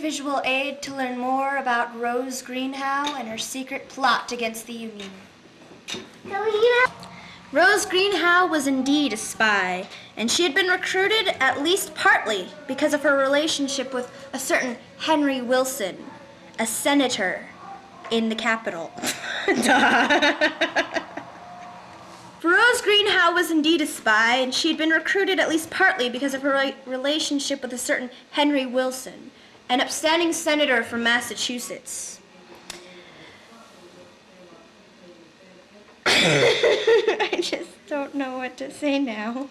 visual aid to learn more about Rose Greenhow and her secret plot against the Union. Colina! Rose Greenhow was indeed a spy, and she had been recruited at least partly because of her relationship with a certain Henry Wilson, a senator in the capital. Rose Greenhow was indeed a spy, and she had been recruited at least partly because of her relationship with a certain Henry Wilson, an upstanding senator from Massachusetts. I just don't know what to say now.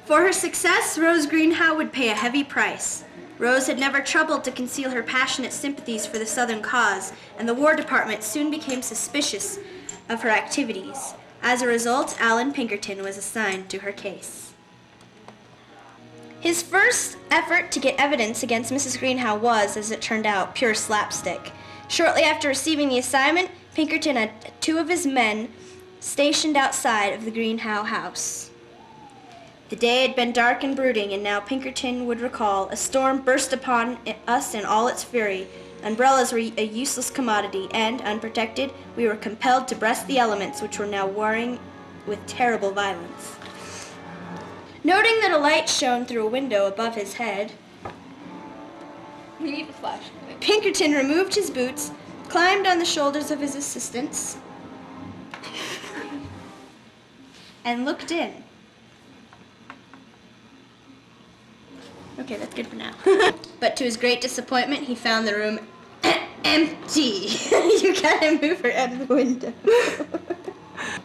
For her success, Rose Greenhow would pay a heavy price. Rose had never troubled to conceal her passionate sympathies for the Southern cause, and the War Department soon became suspicious of her activities. As a result, Alan Pinkerton was assigned to her case. His first effort to get evidence against Mrs. Greenhow was, as it turned out, pure slapstick. Shortly after receiving the assignment, Pinkerton had two of his men stationed outside of the Greenhow house. The day had been dark and brooding, and now Pinkerton would recall, a storm burst upon us in all its fury. Umbrellas were a useless commodity, and, unprotected, we were compelled to breast the elements which were now warring with terrible violence. Noting that a light shone through a window above his head, We need a flashlight. Pinkerton removed his boots, climbed on the shoulders of his assistants, and looked in. Okay, that's good for now. But to his great disappointment, he found the room empty. You gotta move her out of the window.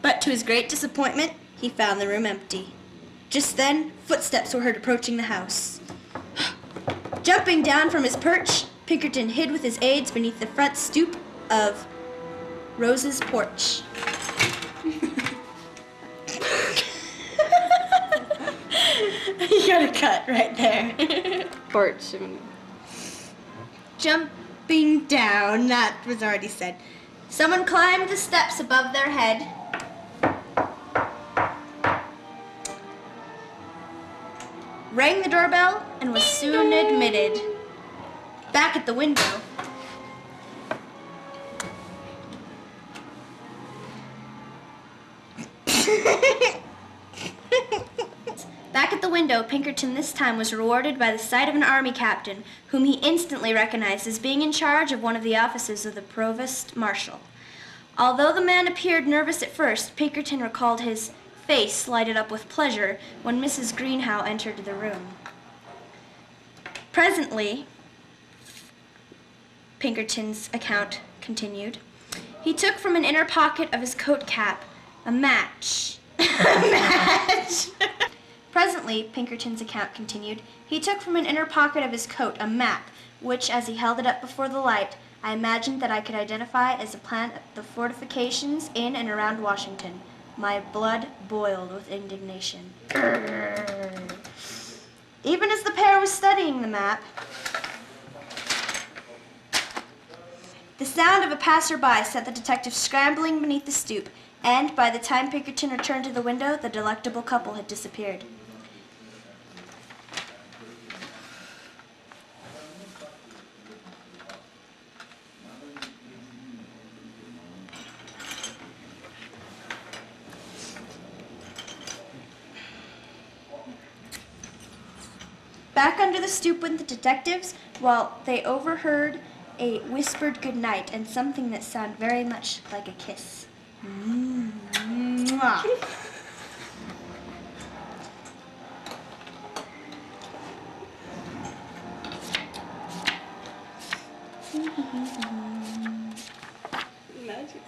But to his great disappointment, he found the room empty. Just then, footsteps were heard approaching the house. Jumping down from his perch, Pinkerton hid with his aides beneath the front stoop of Rose's porch. You gotta cut right there. Porch. Jumping down, that was already said. Someone climbed the steps above their head. Rang the doorbell and was soon admitted. Back at the window, Pinkerton this time was rewarded by the sight of an army captain, whom he instantly recognized as being in charge of one of the offices of the provost marshal. Although the man appeared nervous at first, Pinkerton recalled his face lighted up with pleasure when Mrs. Greenhow entered the room. Presently, Pinkerton's account continued, he took from an inner pocket of his coat cap a match. Presently, Pinkerton's account continued, he took from an inner pocket of his coat a map, which, as he held it up before the light, I imagined that I could identify as a plan of the fortifications in and around Washington. My blood boiled with indignation. Even as the pair was studying the map, the sound of a passerby set the detective scrambling beneath the stoop, and by the time Pinkerton returned to the window, the delectable couple had disappeared. Back under the stoop went the detectives, while they overheard a whispered goodnight and something that sounded very much like a kiss. Mwah. Magic.